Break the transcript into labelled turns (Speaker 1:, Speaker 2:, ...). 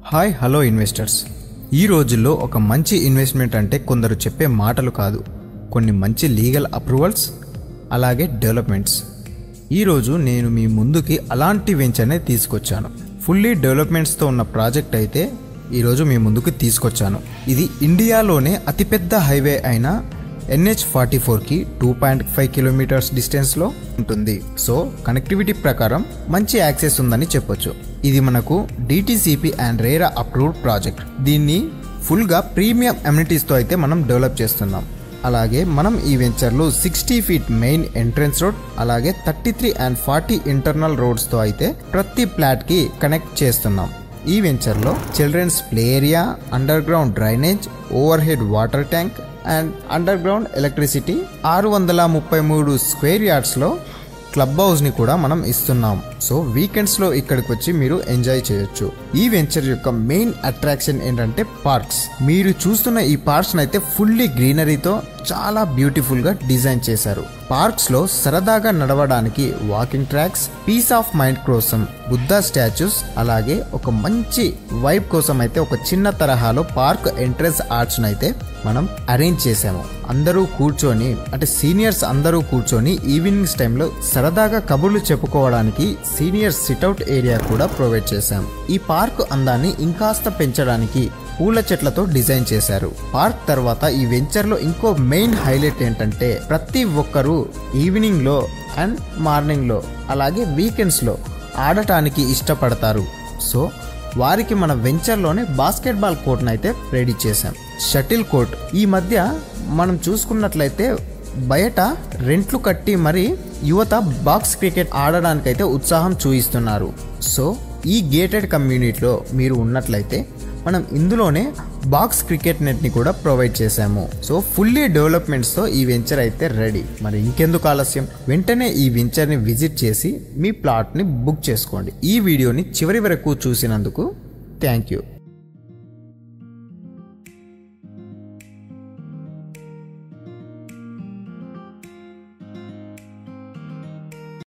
Speaker 1: Hi hello investors, ఈ రోజుల్లో ఒక మంచి ఇన్వెస్ట్మెంట్ అంటే కొందరు చెప్పే మాటలు కాదు, కొన్ని మంచి లీగల్ అప్రూవల్స్ అలాగే డెవలప్మెంట్స్. ఈరోజు నేను మీ ముందుకి అలాంటి వెంచర్నే తీసుకొచ్చాను. ఫుల్లీ డెవలప్మెంట్స్తో ఉన్న ప్రాజెక్ట్ అయితే ఈరోజు మీ ముందుకు తీసుకొచ్చాను. ఇది ఇండియాలోనే అతిపెద్ద హైవే అయిన NH44కి 2.5 కిలోమీటర్స్ డిస్టెన్స్లో ఉంటుంది. సో కనెక్టివిటీ ప్రకారం మంచి యాక్సెస్ ఉందని చెప్పొచ్చు. ఇది మనకు DTCP and RERA approved project. దీన్ని ఫుల్గా ప్రీమియం అమ్యూనిటీస్తో అయితే మనం డెవలప్ చేస్తున్నాం. అలాగే మనం ఈ వెంచర్లో 60 ఫీట్ మెయిన్ ఎంట్రన్స్ రోడ్ అలాగే 33 అండ్ 40 ఇంటర్నల్ రోడ్స్తో అయితే ప్రతి ఫ్లాట్కి కనెక్ట్ చేస్తున్నాం. ఈ వెంచర్లో children's play area, underground drainage, overhead water tank and underground electricity, 633 square యార్డ్స్లో క్లబ్ హౌస్ని కూడా మనం ఇస్తున్నాం. సో వీకెండ్స్లో ఇక్కడికి వచ్చి మీరు ఎంజాయ్ చేయొచ్చు. ఈ వెంచర్ యొక్క మెయిన్ అట్రాక్షన్ ఏంటంటే పార్క్స్. మీరు చూస్తున్న ఈ పార్క్స్ అయితే ఫుల్లీ గ్రీనరీతో చాలా బ్యూటిఫుల్గా డిజైన్ చేశారు. పార్క్స్లో సరదాగా నడవడానికి walking tracks, peace of mind కోసం బుద్ధా స్టాచ్యూస్, అలాగే ఒక మంచి వైబ్ కోసం అయితే ఒక చిన్న తరహాలో పార్క్ ఎంట్రన్స్ ఆర్చ్ను అయితే మనం అరేంజ్ చేసాము. అందరూ కూర్చొని అంటే సీనియర్స్ అందరూ కూర్చొని ఈవినింగ్స్ టైంలో సరదాగా కబుర్లు చెప్పుకోవడానికి సీనియర్ సిట్అవుట్ ఏరియా కూడా ప్రొవైడ్ చేశాం. ఈ పార్క్ అందాన్ని ఇంకాస్త పెంచడానికి పూల చెట్లతో డిజైన్ చేశారు. పార్క్ తర్వాత ఈ వెంచర్లో ఇంకో మెయిన్ హైలైట్ ఏంటంటే ప్రతి ఒక్కరూ ఈవినింగ్లో అండ్ మార్నింగ్లో అలాగే వీకెండ్స్లో ఆడటానికి ఇష్టపడతారు. సో వారికి మన వెంచర్లోనే బాస్కెట్బాల్ కోర్ట్ను అయితే రెడీ చేశాం. షటిల్ కోర్ట్ ఈ మధ్య మనం చూసుకున్నట్లయితే బయట రెంట్లు కట్టి మరి యువత బాక్స్ క్రికెట్ ఆడడానికైతే ఉత్సాహం చూపిస్తున్నారు. సో ఈ గేటెడ్ కమ్యూనిటీలో మీరు ఉన్నట్లయితే మనం ఇందులోనే బాక్స్ క్రికెట్ నెట్ని కూడా ప్రొవైడ్ చేశాము. సో ఫుల్లీ డెవలప్మెంట్స్తో ఈ వెంచర్ అయితే రెడీ. మరి ఇంకెందుకు ఆలస్యం, వెంటనే ఈ వెంచర్ని విజిట్ చేసి మీ ప్లాట్ని బుక్ చేసుకోండి. ఈ వీడియోని చివరి వరకు చూసినందుకు థ్యాంక్ యూ.